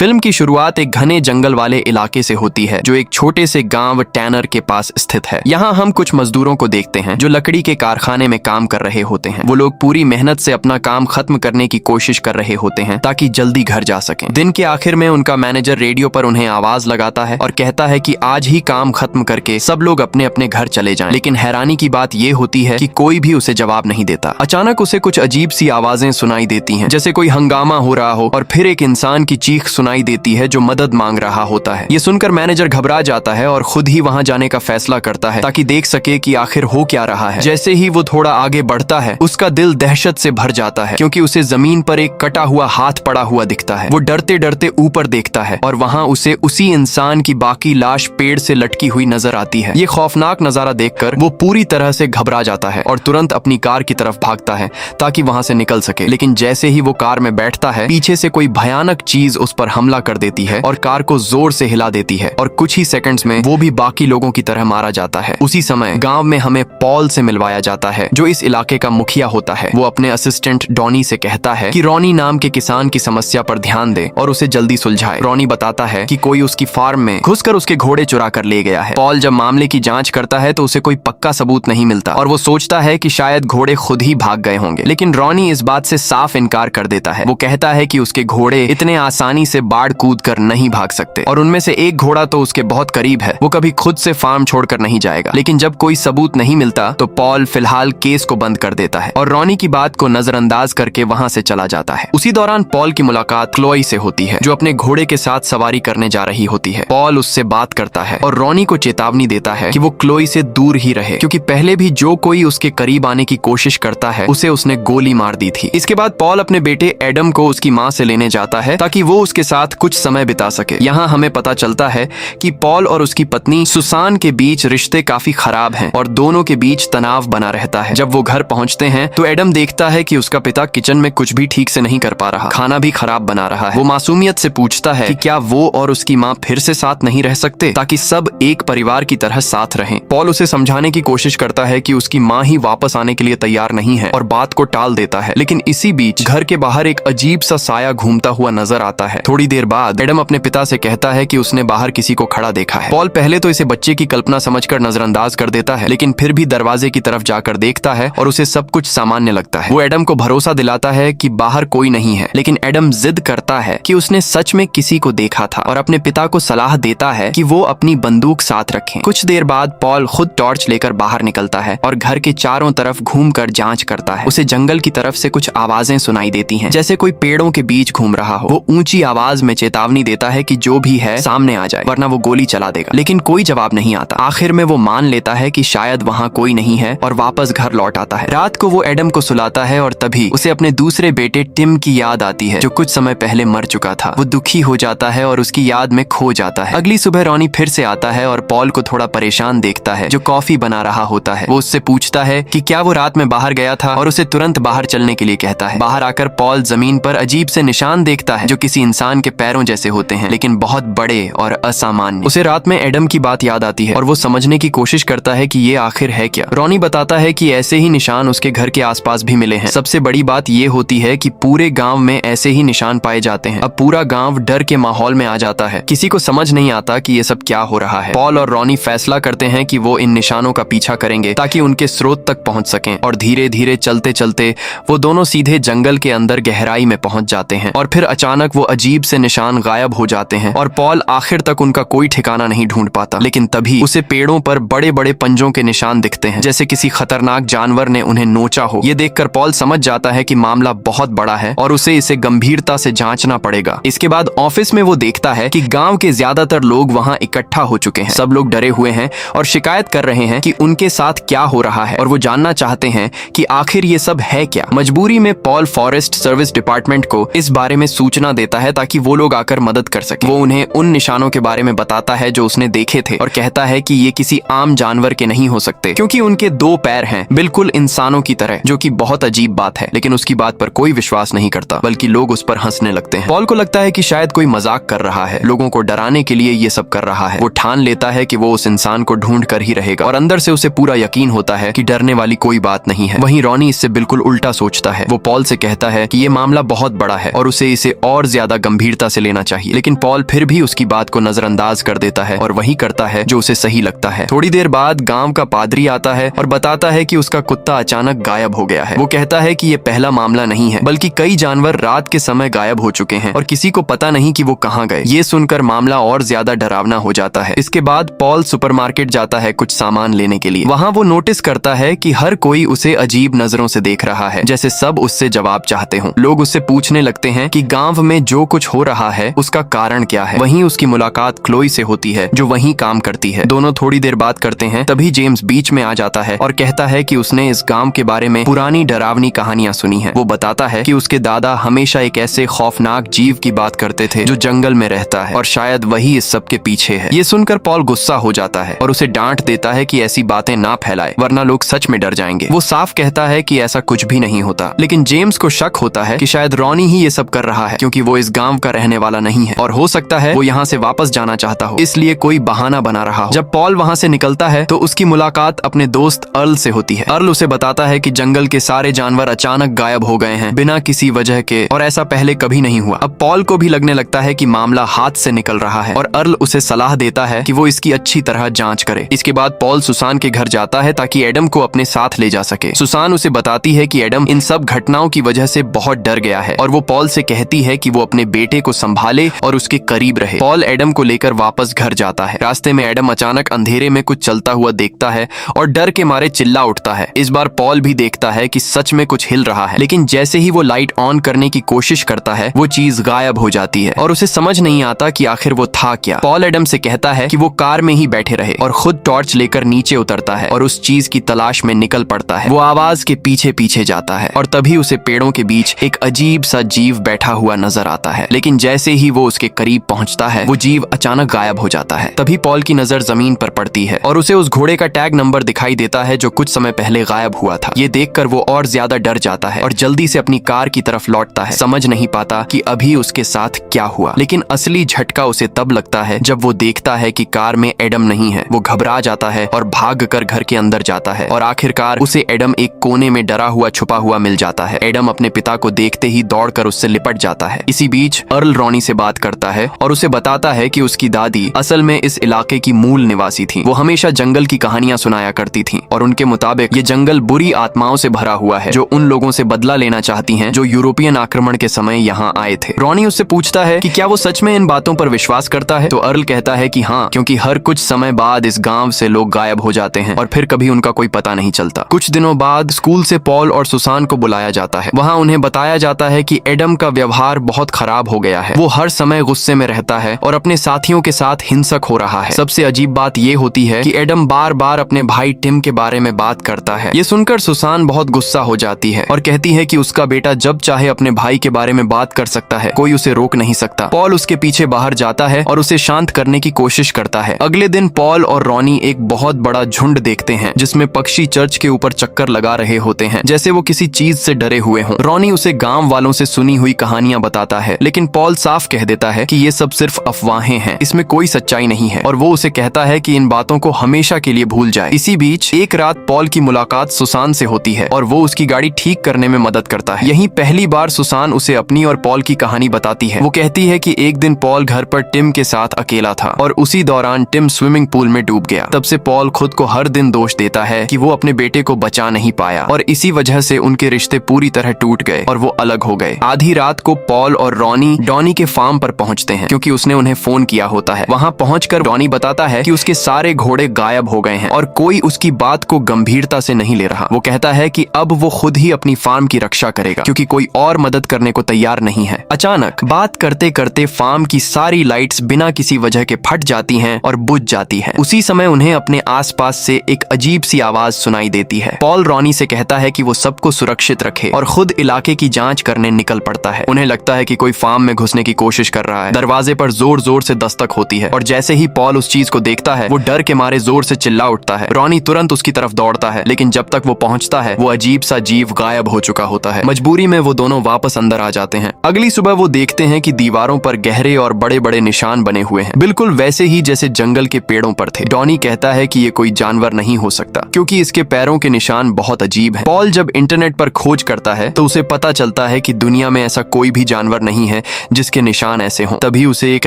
Film की शुरुआत एक घने जंगल वाले इलाके से होती है जो एक छोटे से गांव टैनर के पास स्थित है। यहाँ हम कुछ मजदूरों को देखते हैं जो लकड़ी के कारखाने में काम कर रहे होते हैं। वो लोग पूरी मेहनत से अपना काम खत्म करने की कोशिश कर रहे होते हैं ताकि जल्दी घर जा सकें। दिन के आखिर में उनका मैनेजर रेडियो पर उन्हें आवाज लगाता है और कहता है कि आज ही काम खत्म करके सब लोग अपने अपने घर चले जाएं। लेकिन हैरानी की बात ये होती है कि कोई भी उसे जवाब नहीं देता। अचानक उसे कुछ अजीब सी आवाजें सुनाई देती हैं, जैसे कोई हंगामा हो रहा हो, और फिर एक इंसान की चीख सुनाई देती है जो मदद मांग रहा होता है। ये सुनकर मैनेजर घबरा जाता है और खुद ही वहां जाने का फैसला करता है ताकि देख सके कि आखिर हो क्या रहा है। जैसे ही वो थोड़ा आगे बढ़ता है उसका दिल दहशत से भर जाता है क्योंकि उसे जमीन पर एक कटा हुआ हाथ पड़ा हुआ दिखता है। वो डरते डरते ऊपर देखता है और वहां उसे उसी इंसान की बाकी लाश पेड़ से लटकी हुई नजर आती है। ये खौफनाक नजारा देखकर वो पूरी तरह से घबरा जाता है और तुरंत अपनी कार की तरफ भागता है ताकि वहां से निकल सके। लेकिन जैसे ही वो कार में बैठता है पीछे से कोई भयानक चीज उस पर हमला कर देती है और कार को जोर से हिला देती है और कुछ ही सेकंड्स में वो भी बाकी लोगों की तरह मारा जाता है। उसी समय गांव में हमें पॉल से मिलवाया जाता है जो इस इलाके का मुखिया होता है। वो अपने असिस्टेंट डॉनी से कहता है कि रॉनी नाम के किसान की समस्या पर ध्यान दे और उसे जल्दी सुलझाए। रॉनी बताता है कि कोई उसकी फार्म में घुसकर उसके घोड़े चुरा कर ले गया है। पॉल जब मामले की जांच करता है तो उसे कोई पक्का सबूत नहीं मिलता और वो सोचता है कि शायद घोड़े खुद ही भाग गए होंगे। लेकिन रॉनी इस बात से साफ इनकार कर देता है। वो कहता है कि उसके घोड़े इतने आसानी से बाढ़ कूद कर नहीं भाग सकते और उनमें से एक घोड़ा तो उसके बहुत करीब है। वो कभी खुद से फार्म छोड़कर नहीं जाएगा। लेकिन जब कोई सबूत नहीं मिलता तो पॉल फिलहाल केस को बंद कर देता है और रॉनी की बात को नजरअंदाज करके वहां से चला जाता है। उसी दौरान पॉल की मुलाकात क्लोई से होती है जो अपने घोड़े के साथ सवारी करने जा रही होती है। पॉल उससे बात करता है और रॉनी को चेतावनी देता है कि वो क्लोई से दूर ही रहे क्योंकि पहले भी जो कोई उसके करीब आने की कोशिश करता है उसे उसने गोली मार दी थी। इसके बाद पॉल अपने बेटे एडम को उसकी माँ से लेने जाता है ताकि वो उसके साथ कुछ समय बिता सके। यहाँ हमें पता चलता है कि पॉल और उसकी पत्नी सुसान के बीच रिश्ते काफी खराब हैं और दोनों के बीच तनाव बना रहता है। जब वो घर पहुंचते हैं तो एडम देखता है कि उसका पिता किचन में कुछ भी ठीक से नहीं कर पा रहा, खाना भी खराब बना रहा है। वो मासूमियत से पूछता है कि क्या वो और उसकी माँ फिर से साथ नहीं रह सकते ताकि सब एक परिवार की तरह साथ रहें। पॉल उसे समझाने की कोशिश करता है कि उसकी माँ ही वापस आने के लिए तैयार नहीं है और बात को टाल देता है। लेकिन इसी बीच घर के बाहर एक अजीब सा साया घूमता हुआ नजर आता है। थोड़ी देर बाद एडम अपने पिता से कहता है कि उसने बाहर किसी को खड़ा देखा है। पॉल पहले तो इसे बच्चे की कल्पना समझकर नजरअंदाज कर देता है लेकिन फिर भी दरवाजे की तरफ जाकर देखता है और उसे सब कुछ सामान्य लगता है। वो एडम को भरोसा दिलाता है कि बाहर कोई नहीं है लेकिन एडम जिद करता है कि उसने सच में किसी को देखा था और अपने पिता को सलाह देता है कि वो अपनी बंदूक साथ रखें। कुछ देर बाद पॉल खुद टॉर्च लेकर बाहर निकलता है और घर के चारों तरफ घूमकर जांच करता है। उसे जंगल की तरफ से कुछ आवाजें सुनाई देती हैं जैसे कोई पेड़ों के बीच घूम रहा हो। वो ऊंची आवाज में चेतावनी देता है कि जो भी है सामने आ जाए वरना वो गोली चला देगा। लेकिन कोई जवाब नहीं आता। आखिर में वो मान लेता है कि शायद वहाँ कोई नहीं है और वापस घर लौट आता है। रात को वो एडम को सुलाता है और तभी उसे अपने दूसरे बेटे टिम की याद आती है जो कुछ समय पहले मर चुका था। वो दुखी हो जाता है और उसकी याद में खो जाता है। अगली सुबह रॉनी फिर से आता है और पॉल को थोड़ा परेशान देखता है जो कॉफी बना रहा होता है। वो उससे पूछता है कि क्या वो रात में बाहर गया था और उसे तुरंत बाहर चलने के लिए कहता है। बाहर आकर पॉल जमीन पर अजीब से निशान देखता है जो किसी इंसान के पैरों जैसे होते हैं लेकिन बहुत बड़े और असामान्य। उसे रात में एडम की बात याद आती है और वो समझने की कोशिश करता है कि ये आखिर है क्या। रॉनी बताता है कि ऐसे ही निशान उसके घर के आसपास भी मिले हैं। सबसे बड़ी बात ये होती है कि पूरे गांव में ऐसे ही निशान पाए जाते हैं। अब पूरा गांव डर के माहौल में आ जाता है। किसी को समझ नहीं आता कि ये सब क्या हो रहा है। पॉल और रॉनी फैसला करते हैं कि वो इन निशानों का पीछा करेंगे ताकि उनके स्रोत तक पहुंच सकें और धीरे धीरे चलते चलते वो दोनों सीधे जंगल के अंदर गहराई में पहुंच जाते हैं और फिर अचानक वो अजीब से निशान गायब हो जाते हैं और पॉल आखिर तक उनका कोई ठिकाना नहीं ढूंढ पाता। लेकिन तभी उसे पेड़ों पर बड़े बड़े पंजों के निशान दिखते हैं जैसे किसी खतरनाक जानवर ने उन्हें नोचा हो। ये देखकर पॉल समझ जाता है कि मामला बहुत बड़ा है और उसे इसे गंभीरता से जांचना पड़ेगा। इसके बाद ऑफिस में वो देखता है कि गांव के ज्यादातर लोग वहां इकट्ठा हो चुके हैं। सब लोग डरे हुए हैं और शिकायत कर रहे हैं कि उनके साथ क्या हो रहा है और वो जानना चाहते हैं कि आखिर ये सब है क्या। मजबूरी में पॉल फॉरेस्ट सर्विस डिपार्टमेंट को इस बारे में सूचना देता है ताकि वो लोग आकर मदद कर सके। वो उन्हें उन निशानों के बारे में बताता है जो उसने देखे थे और कहता है कि ये किसी आम जानवर के नहीं हो सकते क्योंकि उनके 2 पैर हैं बिल्कुल इंसानों की तरह, जो कि बहुत अजीब बात है। लेकिन उसकी बात पर कोई विश्वास नहीं करता बल्कि लोग उस पर हंसने लगते हैं। पॉल को लगता है कि शायद कोई मजाक कर रहा है, लोगों को डराने के लिए ये सब कर रहा है। वो ठान लेता है कि वो उस इंसान को ढूंढ कर ही रहेगा और अंदर से उसे पूरा यकीन होता है कि डरने वाली कोई बात नहीं है। वहीं रॉनी इससे बिल्कुल उल्टा सोचता है। वो पॉल से कहता है कि ये मामला बहुत बड़ा है और उसे इसे और ज्यादा गंभीर गंभीरता से लेना चाहिए, लेकिन पॉल फिर भी उसकी बात को नजरअंदाज कर देता है और वही करता है जो उसे सही लगता है। थोड़ी देर बाद गांव का पादरी आता है और बताता है कि उसका कुत्ता अचानक गायब हो गया है। वो कहता है कि ये पहला मामला नहीं है, बल्कि कई जानवर रात के समय गायब हो चुके हैं और किसी को पता नहीं कि वो कहाँ गए। ये सुनकर मामला और ज्यादा डरावना हो जाता है। इसके बाद पॉल सुपरमार्केट जाता है कुछ सामान लेने के लिए। वहाँ वो नोटिस करता है कि हर कोई उसे अजीब नजरों से देख रहा है, जैसे सब उससे जवाब चाहते हों। लोग उससे पूछने लगते हैं कि गांव में जो कुछ हो रहा है उसका कारण क्या है। वहीं उसकी मुलाकात क्लोई से होती है जो वहीं काम करती है। दोनों थोड़ी देर बात करते हैं, तभी जेम्स बीच में आ जाता है और कहता है कि उसने इस गांव के बारे में पुरानी डरावनी कहानियां सुनी हैं। वो बताता है कि उसके दादा हमेशा एक ऐसे खौफनाक जीव की बात करते थे जो जंगल में रहता है और शायद वही इस सब के पीछे है। ये सुनकर पॉल गुस्सा हो जाता है और उसे डांट देता है कि ऐसी बातें ना फैलाए वरना लोग सच में डर जाएंगे। वो साफ कहता है कि ऐसा कुछ भी नहीं होता, लेकिन जेम्स को शक होता है कि शायद रॉनी ही ये सब कर रहा है, क्योंकि वो इस गांव का रहने वाला नहीं है और हो सकता है वो यहाँ से वापस जाना चाहता हो, इसलिए कोई बहाना बना रहा हो। जब पॉल वहाँ से निकलता है तो उसकी मुलाकात अपने दोस्त अर्ल से होती है। अर्ल उसे बताता है कि जंगल के सारे जानवर अचानक गायब हो गए हैं बिना किसी वजह के और ऐसा पहले कभी नहीं हुआ। अब पॉल को भी लगने लगता है कि मामला हाथ से निकल रहा है और अर्ल उसे सलाह देता है कि वो इसकी अच्छी तरह जांच करे। इसके बाद पॉल सुसान के घर जाता है ताकि एडम को अपने साथ ले जा सके। सुसान उसे बताती है कि एडम इन सब घटनाओं की वजह से बहुत डर गया है और वो पॉल से कहती है कि वो अपने बेटे को संभाले और उसके करीब रहे। पॉल एडम को लेकर वापस घर जाता है। रास्ते में एडम अचानक अंधेरे में कुछ चलता हुआ देखता है और डर के मारे चिल्ला उठता है। इस बार पॉल भी देखता है कि सच में कुछ हिल रहा है, लेकिन जैसे ही वो लाइट ऑन करने की कोशिश करता है वो चीज गायब हो जाती है और उसे समझ नहीं आता कि आखिर वो था क्या। पॉल एडम से कहता है कि वो कार में ही बैठे रहे और खुद टॉर्च लेकर नीचे उतरता है और उस चीज की तलाश में निकल पड़ता है। वो आवाज के पीछे पीछे जाता है और तभी उसे पेड़ों के बीच एक अजीब सा जीव बैठा हुआ नजर आता है, लेकिन जैसे ही वो उसके करीब पहुंचता है वो जीव अचानक गायब हो जाता है। तभी पॉल की नजर जमीन पर पड़ती है और उसे उस घोड़े का टैग नंबर दिखाई देता है जो कुछ समय पहले गायब हुआ था। ये देखकर वो और ज्यादा डर जाता है और जल्दी से अपनी कार की तरफ लौटता है, समझ नहीं पाता कि अभी उसके साथ क्या हुआ। लेकिन असली झटका उसे तब लगता है जब वो देखता है कि कार में एडम नहीं है। वो घबरा जाता है और भागकर घर के अंदर जाता है और आखिरकार उसे एडम एक कोने में डरा हुआ छुपा हुआ मिल जाता है। एडम अपने पिता को देखते ही दौड़कर उससे लिपट जाता है। इसी बीच अर्ल रॉनी से बात करता है और उसे बताता है कि उसकी दादी असल में इस इलाके की मूल निवासी थी। वो हमेशा जंगल की कहानियां सुनाया करती थी और उनके मुताबिक ये जंगल बुरी आत्माओं से भरा हुआ है जो उन लोगों से बदला लेना चाहती हैं जो यूरोपियन आक्रमण के समय यहाँ आए थे। रॉनी उससे पूछता है कि क्या वो सच में इन बातों पर विश्वास करता है, तो अर्ल कहता है कि हाँ, क्योंकि हर कुछ समय बाद इस गांव से लोग गायब हो जाते हैं और फिर कभी उनका कोई पता नहीं चलता। कुछ दिनों बाद स्कूल से पॉल और सुसान को बुलाया जाता है। वहाँ उन्हें बताया जाता है कि एडम का व्यवहार बहुत खराब हो गया है। वो हर समय गुस्से में रहता है और अपने साथियों के साथ हिंसक हो रहा है। सबसे अजीब बात ये होती है कि एडम बार बार अपने भाई टिम के बारे में बात करता है। ये सुनकर सुसान बहुत गुस्सा हो जाती है और कहती है कि उसका बेटा जब चाहे अपने भाई के बारे में बात कर सकता है, कोई उसे रोक नहीं सकता। पॉल उसके पीछे बाहर जाता है और उसे शांत करने की कोशिश करता है। अगले दिन पॉल और रॉनी एक बहुत बड़ा झुंड देखते हैं जिसमें पक्षी चर्च के ऊपर चक्कर लगा रहे होते हैं जैसे वो किसी चीज से डरे हुए हों। रॉनी उसे गांव वालों से सुनी हुई कहानियां बताता है, लेकिन पॉल साफ कह देता है कि ये सब सिर्फ अफवाहें हैं, इसमें कोई सच्चाई नहीं है और वो उसे कहता है कि इन बातों को हमेशा के लिए भूल जाए। इसी बीच एक रात पॉल की मुलाकात सुसान से होती है और वो उसकी गाड़ी ठीक करने में मदद करता है। यहीं पहली बार सुसान उसे अपनी और पॉल की कहानी बताती है। वो कहती है कि एक दिन पॉल घर पर टिम के साथ अकेला था और उसी दौरान टिम स्विमिंग पूल में डूब गया। तब से पॉल खुद को हर दिन दोष देता है कि वो अपने बेटे को बचा नहीं पाया और इसी वजह से उनके रिश्ते पूरी तरह टूट गए और वो अलग हो गए। आधी रात को पॉल और रॉनी डॉनी के फार्म पर पहुंचते हैं क्योंकि उसने उन्हें फोन किया होता है। वहां पहुंचकर डॉनी बताता है कि उसके सारे घोड़े गायब हो गए हैं और कोई उसकी बात को गंभीरता से नहीं ले रहा। वो कहता है कि अब वो खुद ही अपनी फार्म की रक्षा करेगा क्योंकि कोई और मदद करने को तैयार नहीं है। अचानक बात करते करते फार्म की सारी लाइट्स बिना किसी वजह के फट जाती हैं और बुझ जाती हैं। उसी समय उन्हें अपने आसपास से एक अजीब सी आवाज सुनाई देती है। पॉल रॉनी से कहता है कि वो सबको सुरक्षित रखे और खुद इलाके की जांच करने निकल पड़ता है। उन्हें लगता है कि कोई फार्म में घुसने की कोशिश कर रहा है। दरवाजे पर जोर जोर से दस्तक होती है और जैसे ही पॉल उस चीज को देखता है वो डर के मारे जोर से चिल्ला उठता है। रॉनी तुरंत उसकी तरफ दौड़ता है, लेकिन जब तक वो पहुंचता है वो अजीब सा जीव गायब हो चुका होता है। मजबूरी में वो दोनों वापस अंदर आ जाते हैं। अगली सुबह वो देखते हैं कि दीवारों पर गहरे और बड़े बड़े निशान बने हुए हैं, बिल्कुल वैसे ही जैसे जंगल के पेड़ों पर थे। डॉनी कहता है कि ये कोई जानवर नहीं हो सकता क्योंकि इसके पैरों के निशान बहुत अजीब हैं। पॉल जब इंटरनेट पर खोज करता है तो उसे पता चलता है कि दुनिया में ऐसा कोई भी जानवर नहीं है जिसके निशान ऐसे हों। तभी उसे एक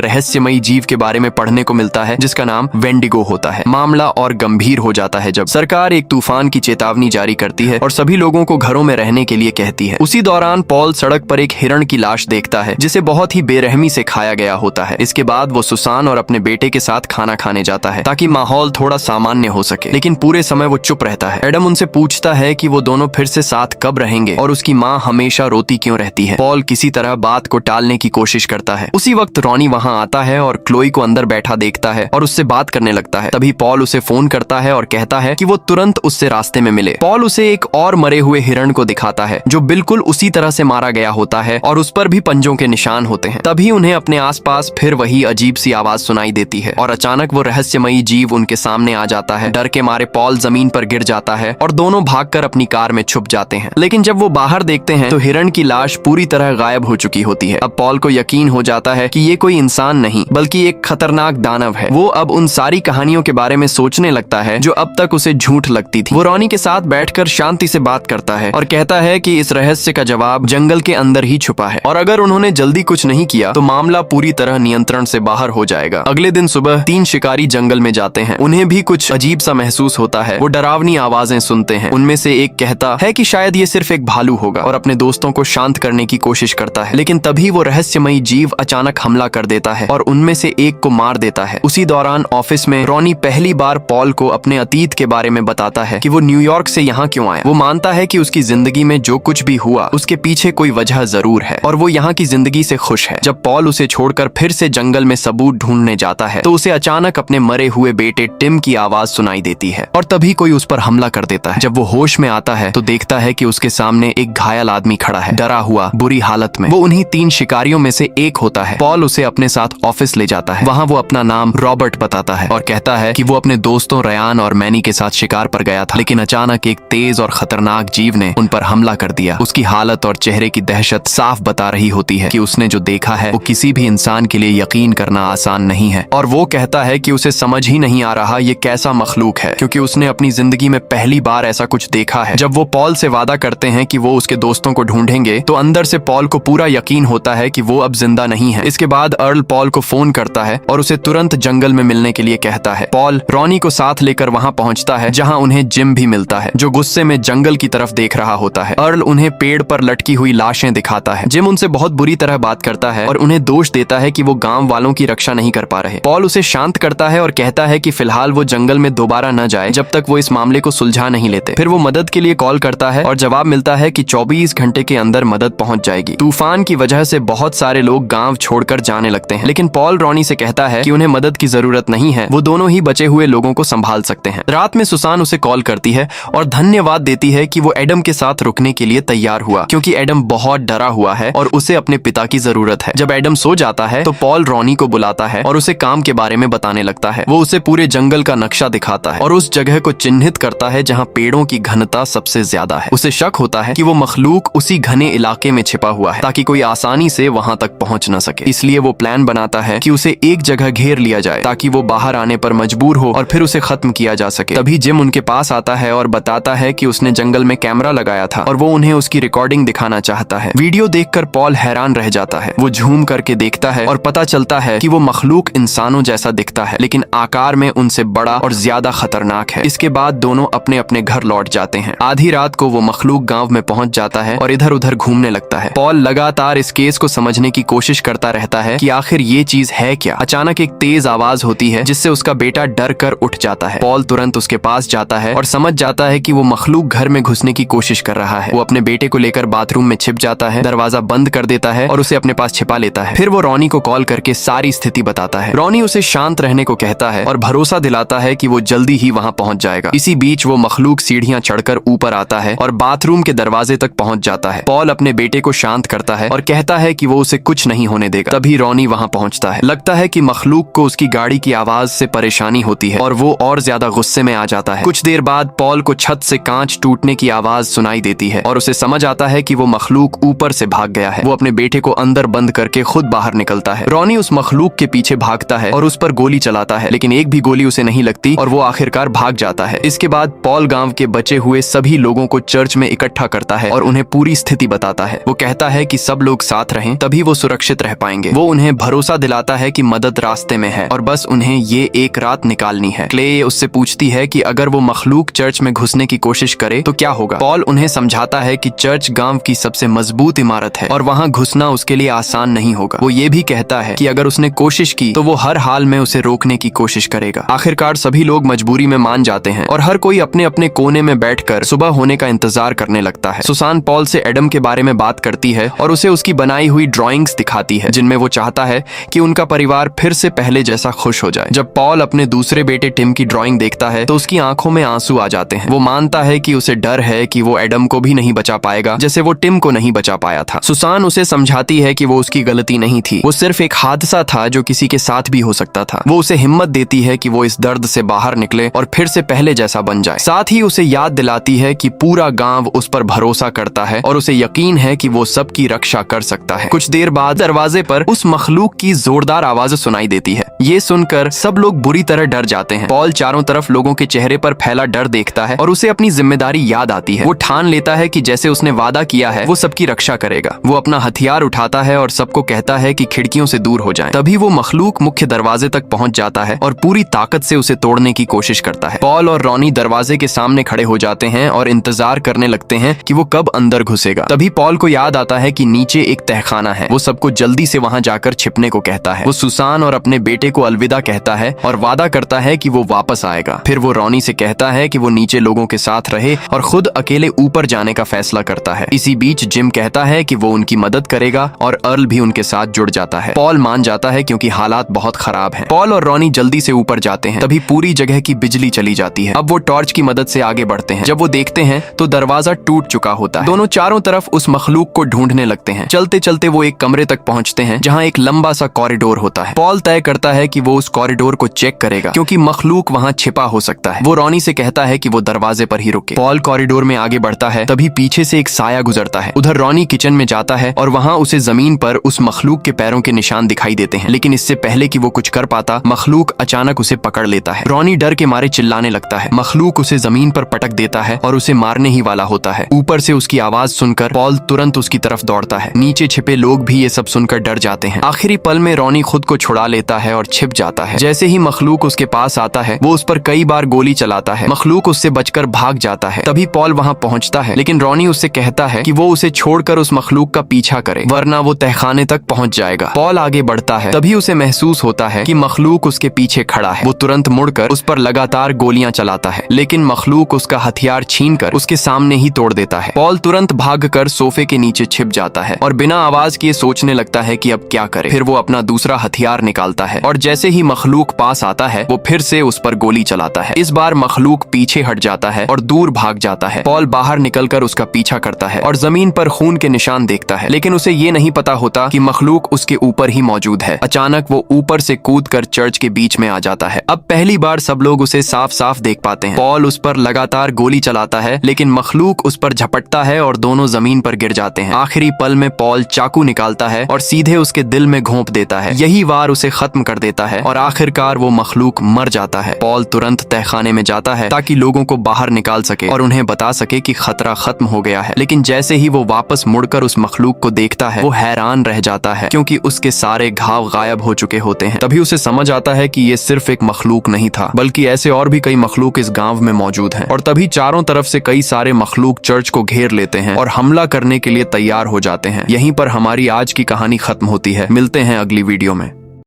रहस्यमयी जीव के बारे में पढ़ने को मिलता है जिसका नाम वेंडिगो होता है। मामला और गंभीर हो जाता है जब सरकार एक तूफान की चेतावनी जारी करती है और सभी लोगों को घरों में रहने के लिए कहती है। उसी दौरान पॉल सड़क पर एक हिरण की लाश देखता है जिसे बहुत ही बेरहमी से खाया गया होता है। इसके बाद वो सुसान और अपने बेटे के साथ खाना खाने जाता है ताकि माहौल थोड़ा सामान्य हो सके, लेकिन पूरे समय वो चुप रहता है। एडम उनसे पूछता है कि वो दोनों फिर से साथ कब रहेंगे और उसकी माँ हमेशा रोती क्यों रहती है। पॉल किसी तरह बात को टालने की कोशिश करता है। उसी वक्त रॉनी वहाँ आता है और क्लोई को अंदर बैठा देखता है और उससे बात करने लगता है। तभी पॉल उसे फोन करता है और कहता है कि वो तुरंत उससे रास्ते में मिले। पॉल उसे एक और मरे हुए हिरण को दिखाता है जो बिल्कुल उसी तरह से मारा गया होता है और उस पर भी पंजों के निशान होते हैं। तभी उन्हें अपने आसपास फिर वही अजीब सी आवाज सुनाई देती है और अचानक वो रहस्यमयी जीव उनके सामने आ जाता है। डर के मारे पॉल जमीन पर गिर जाता है और दोनों भागकर अपनी कार में छुप जाते हैं। लेकिन जब वो बाहर देखते हैं तो हिरण की लाश पूरी तरह गायब हो चुकी होती है। अब पॉल को यकीन हो जाता है कि ये कोई इंसान नहीं बल्कि एक खतरनाक दानव है। वो अब उन सारी कहानियों के बारे में सोचने लगता है जो अब तक उसे झूठ लगती थी। वो रॉनी के साथ बैठकर शांति से बात करता है और कहता है कि इस रहस्य का जवाब जंगल के अंदर ही छुपा है और अगर उन्होंने जल्दी कुछ नहीं किया तो मामला पूरी तरह नियंत्रण से बाहर हो जाएगा। अगले दिन सुबह 3 शिकारी जंगल में जाते हैं। उन्हें भी कुछ अजीब सा महसूस होता है। वो डरावनी आवाजें सुनते हैं। उनमें से एक कहता है कि शायद ये सिर्फ एक भालू होगा और अपने दोस्तों को शांत करने की कोशिश करता है। लेकिन तभी वो रहस्यमयी जीव अचानक हमला कर देता है और उनमें से एक को मार देता है। उसी दौरान ऑफिस में रॉनी पहली बार पॉल को अपने अतीत के बारे में बताता है कि वो न्यूयॉर्क से यहाँ क्यों आया। वो मानता है कि उसकी जिंदगी में जो कुछ भी हुआ उसके पीछे कोई वजह जरूर है और वो यहाँ की जिंदगी से खुश है। जब पॉल उसे छोड़कर फिर से जंगल में सबूत ढूंढने जाता है तो उसे अचानक अपने मरे हुए बेटे टिम की आवाज सुनाई देती है और तभी कोई उस पर हमला कर देता है। जब वो होश में आता है तो देखता है कि उसके सामने एक घायल आदमी खड़ा है, डरा हुआ, बुरी हालत में। वो उन्हीं 3 शिकारियों में से एक होता है। पॉल उसे अपने साथ ऑफिस ले जाता है। वहाँ वो अपना नाम रॉबर्ट बताता है और कहता है कि वो अपने दोस्तों रयान और मैनी के साथ शिकार पर गया था, लेकिन अचानक एक तेज और खतरनाक जीव ने उन पर हमला कर दिया। उसकी हालत और चेहरे की दहशत साफ बता रही होती है कि उसने जो देखा है वो किसी भी इंसान के लिए यकीन करना आसान नहीं है। और वो कहता है कि उसे समझ ही नहीं आ रहा ये कैसा मखलूक है, क्योंकि उसने अपनी जिंदगी में पहली बार ऐसा कुछ देखा है। जब वो पॉल से वादा करते हैं कि वो उसके दोस्तों को ढूंढेंगे तो अंदर से पॉल को पूरा यकीन होता है कि वो अब जिंदा नहीं है। इसके बाद अर्ल पॉल को फोन करता है और उसे तुरंत जंगल में मिलने के लिए कहता है। पॉल रॉनी को साथ लेकर वहां पहुंचता है जहां उन्हें जिम भी मिलता है जो गुस्से में जंगल की तरफ देख रहा होता है। अर्ल उन्हें पेड़ पर लटकी हुई लाशें दिखाता है। जिम उनसे बहुत बुरी तरह बात करता है और उन्हें दोष देता है कि वो गांव वालों की रक्षा नहीं कर पा रहे। पॉल उसे शांत करता है और कहता है कि फिलहाल वो जंगल में दोबारा न जाए जब तक वो इस मामले को सुलझा नहीं लेते। फिर वो मदद के लिए कॉल करता है और जवाब मिलता है कि 24 घंटे के अंदर मदद पहुंच जाएगी। तूफान की वजह से बहुत सारे लोग गांव छोड़कर जाने लगते हैं, लेकिन पॉल रॉनी से कहता है कि उन्हें मदद की जरूरत नहीं है, वो दोनों ही बचे हुए लोगों को संभाल सकते हैं। रात में सुसान उसे कॉल करती है और धन्यवाद देती है कि वो एडम के साथ रुकने के लिए तैयार हुआ, क्योंकि एडम बहुत डरा हुआ है और उसे अपने पिता की जरूरत है। जब एडम सो जाता है तो पॉल रॉनी को बुलाता है और उसे काम के बारे में बताने लगता है। वो उसे पूरे जंगल का नक्शा दिखाता है और उस जगह को चिन्हित करता है जहाँ पेड़ों की घनता सबसे ज्यादा है। उसे शक होता है कि वो मखलूक उसी घने इलाके में छिपा हुआ है ताकि कोई आसानी से वहां तक पहुंच न सके। इसलिए वो प्लान बनाता है कि उसे एक जगह घेर लिया जाए ताकि वो बाहर आने पर मजबूर हो और फिर उसे खत्म किया जा सके। तभी जिम उनके पास आता है और बताता है कि उसने जंगल में कैमरा लगाया था और वो उन्हें उसकी रिकॉर्डिंग दिखाना चाहता है। वीडियो देखकर पॉल हैरान रह जाता है। वो झूम करके देखता है और पता चलता है कि वो मखलूक इंसानों जैसा दिखता है, लेकिन आकार में उनसे बड़ा और ज्यादा खतरनाक है। इसके बाद दोनों अपने अपने घर लौट जाते हैं। आधी रात को वो मखलूक गांव में पहुंच जाता है और इधर उधर घूमने लगता है। पॉल लगातार इस केस को समझने की कोशिश करता रहता है कि आखिर ये चीज है क्या। अचानक एक तेज आवाज होती है जिससे उसका बेटा डर कर उठ जाता है। पॉल तुरंत उसके पास जाता है और समझ जाता है कि वो मखलूक घर में घुसने की कोशिश कर रहा है। वो अपने बेटे को लेकर बाथरूम में छिप जाता है, दरवाजा बंद कर देता है और उसे अपने पास छिपा लेता है। फिर वो रॉनी को कॉल करके सारी स्थिति बताता है। रॉनी उसे शांत रहने को कहता है और भरोसा दिलाता है कि वो जल्दी ही वहां पहुंच जाएगा। इसी बीच वो मखलूक सीढ़ियां चढ़कर ऊपर आता है और बाथरूम के दरवाजे तक पहुंच जाता है। पॉल अपने बेटे को शांत करता है और कहता है कि वो उसे कुछ नहीं होने देगा। तभी रॉनी वहां पहुंचता है। लगता है कि मखलूक को उसकी गाड़ी की आवाज से परेशानी होती है और वो और ज्यादा गुस्से में आ जाता है। कुछ देर बाद पॉल को छत से कांच टूटने की आवाज सुनाई देती है और उसे समझ आता है कि वो मखलूक ऊपर से भाग गया है। वो अपने बेटे को अंदर बंद करके खुद बाहर निकलता है। रॉनी उस मखलूक के पीछे भागता है और उस पर गोली चलाता है, लेकिन एक भी गोली उसे नहीं लगती और वो आखिरकार भाग जाता है। इसके बाद पॉल गांव के बचे हुए सभी लोगों को चर्च में इकट्ठा करता है और उन्हें पूरी स्थिति बताता है। वो कहता है कि सब लोग साथ रहें रखें तभी वो सुरक्षित रह पाएंगे। वो उन्हें भरोसा दिलाता है कि मदद रास्ते में है और बस उन्हें ये एक रात निकालनी है। क्ले उससे पूछती है कि अगर वो मखलूक चर्च में घुसने की कोशिश करे तो क्या होगा। पॉल उन्हें समझाता है कि चर्च गांव की सबसे मजबूत इमारत है और वहां घुसना उसके लिए आसान नहीं होगा। वो ये भी कहता है कि अगर उसने कोशिश की तो वो हर हाल में उसे रोकने की कोशिश करेगा। आखिरकार सभी लोग मजबूरी में मान जाते हैं और हर कोई अपने अपने कोने में बैठकर सुबह होने का इंतजार करने लगता है। सुसान पॉल से एडम के बारे में बात करती है और उसे उसकी बनाई हुई ड्राइंग्स दिखाती है जिनमें वो चाहता है कि उनका परिवार फिर से पहले जैसा खुश हो जाए। जब पॉल अपने दूसरे बेटे टिम की ड्राइंग देखता है तो उसकी आंखों में आंसू आ जाते हैं। वो मानता है कि उसे डर है कि वो एडम को भी नहीं बचा पाएगा जैसे वो टिम को नहीं बचा पाया था। सुसान उसे समझाती है कि वो उसकी गलती नहीं थी, वो सिर्फ एक हादसा था जो किसी के साथ भी हो सकता था। वो उसे हिम्मत देती है कि वो इस दर्द से बाहर निकले और फिर से पहले जैसा बन जाए। साथ ही उसे याद दिलाती है कि पूरा गांव उस पर भरोसा करता है और उसे यकीन है कि वो सबकी रक्षा कर सकता है। कुछ देर बाद दरवाजे पर उस मखलूक की जोरदार आवाज सुनाई देती है। ये सुनकर सब लोग बुरी तरह डर जाते हैं। पॉल चारों तरफ लोगों के चेहरे पर फैला डर देखता है और उसे अपनी जिम्मेदारी याद आती है। वो ठान लेता है कि जैसे उसने वादा किया है वो सबकी रक्षा करेगा। वो अपना हथियार उठाता है और सबको कहता है कि खिड़कियों से दूर हो जाएं। तभी वो मखलूक मुख्य दरवाजे तक पहुंच जाता है और पूरी ताकत से उसे तोड़ने की कोशिश करता है। पॉल और रॉनी दरवाजे के सामने खड़े हो जाते हैं और इंतजार करने लगते हैं कि वो कब अंदर घुसेगा। तभी पॉल को याद आता है कि नीचे एक तहखाना है। वो सबको जल्दी से वहां जाकर छिपने को कहता है। वो सुसान और अपने बेटे को अलविदा कहता है और वादा करता है कि वो वापस आएगा। फिर वो रॉनी से कहता है कि वो नीचे लोगों के साथ रहे और खुद अकेले ऊपर जाने का फैसला करता है। इसी बीच जिम कहता है कि वो उनकी मदद करेगा और अर्ल भी उनके साथ जुड़ जाता है। पॉल मान जाता है क्योंकि हालात बहुत खराब हैं। पॉल और रॉनी जल्दी से ऊपर जाते हैं। तभी पूरी जगह की बिजली चली जाती है। अब वो टॉर्च की मदद से आगे बढ़ते हैं। जब वो देखते हैं तो दरवाजा टूट चुका होता है। दोनों चारों तरफ उस मखलूक को ढूंढने लगते हैं। चलते चलते वो एक कमरे तक पहुंचते हैं जहां एक लंबा सा कॉरिडोर होता है। पॉल तय करता है कि वो उस कॉरिडोर को चेक करेगा क्योंकि मखलूक वहां छिपा हो सकता है। वो रॉनी से कहता है कि वो दरवाजे पर ही रुके। पॉल कॉरिडोर में आगे बढ़ता है। तभी पीछे से एक साया गुजरता है। उधर रॉनी किचन में जाता है और वहां उसे जमीन पर उस मखलूक के पैरों के निशान दिखाई देते हैं। लेकिन इससे पहले कि वो कुछ कर पाता मखलूक अचानक उसे पकड़ लेता है। रॉनी डर के मारे चिल्लाने लगता है। मखलूक उसे जमीन पर पटक देता है और उसे मारने ही वाला होता है। ऊपर से उसकी आवाज सुनकर पॉल तुरंत उसकी तरफ दौड़ता है। नीचे छिपे लोग भी ये सब सुनकर डर जाते हैं। आखिरी पल में रॉनी खुद को छुड़ा लेता है और छिप जाता है। जैसे ही मखलूक उसके पास आता है वो उस पर कई बार गोली चलाता है। मखलूक उससे बचकर भाग जाता है। तभी पॉल वहां पहुंचता है लेकिन रॉनी उससे कहता है कि वो उसे छोड़कर उस मखलूक का पीछा करे वरना वो तहखाने तक पहुंच जाएगा। पॉल आगे बढ़ता है। तभी उसे महसूस होता है कि मखलूक उसके पीछे खड़ा है। वो तुरंत मुड़कर उस पर लगातार गोलियां चलाता है लेकिन मखलूक उसका हथियार छीनकर उसके सामने ही तोड़ देता है। पॉल तुरंत भागकर सोफे के नीचे छिप जाता है और बिना आवाज किए सोचने लगता है कि अब क्या करे। फिर वो अपना दूसरा हथियार निकालता है और जैसे ही मखलूक पास आता है वो फिर से उस पर गोली चलाता है। इस बार मखलूक पीछे हट जाता है और दूर भाग जाता है। पॉल बाहर निकलकर उसका पीछा करता है और जमीन पर खून के निशान देखता है लेकिन उसे ये नहीं पता होता कि मखलूक उसके ऊपर ही मौजूद है। अचानक वो ऊपर से कूदकर चर्च के बीच में आ जाता है। अब पहली बार सब लोग उसे साफ साफ देख पाते हैं। पॉल उस पर लगातार गोली चलाता है लेकिन मखलूक उस पर झपटता है और दोनों जमीन पर गिर जाते हैं। आखिरी पल में पॉल चाकू निकालता है और सीधे उसके दिल में घोंप देता है। यही वार उसे खत्म कर देता है और आखिरकार वो मखलूक मर जाता है। पॉल तुरंत तहखाने में जाता है ताकि लोगों को बाहर निकाल सके और उन्हें बता सके कि खतरा खत्म हो गया है। लेकिन जैसे ही वो वापस मुड़कर उस मखलूक को देखता है वो हैरान रह जाता है क्योंकि उसके सारे घाव गायब हो चुके होते हैं। तभी उसे समझ आता है कि ये सिर्फ एक मखलूक नहीं था बल्कि ऐसे और भी कई मखलूक इस गांव में मौजूद हैं। और तभी चारों तरफ से कई सारे मखलूक चर्च को घेर लेते हैं और हमला करने के लिए तैयार हो जाते हैं। यहीं पर हमारी आज की कहानी खत्म होती है। मिलते हैं अगली वीडियो में।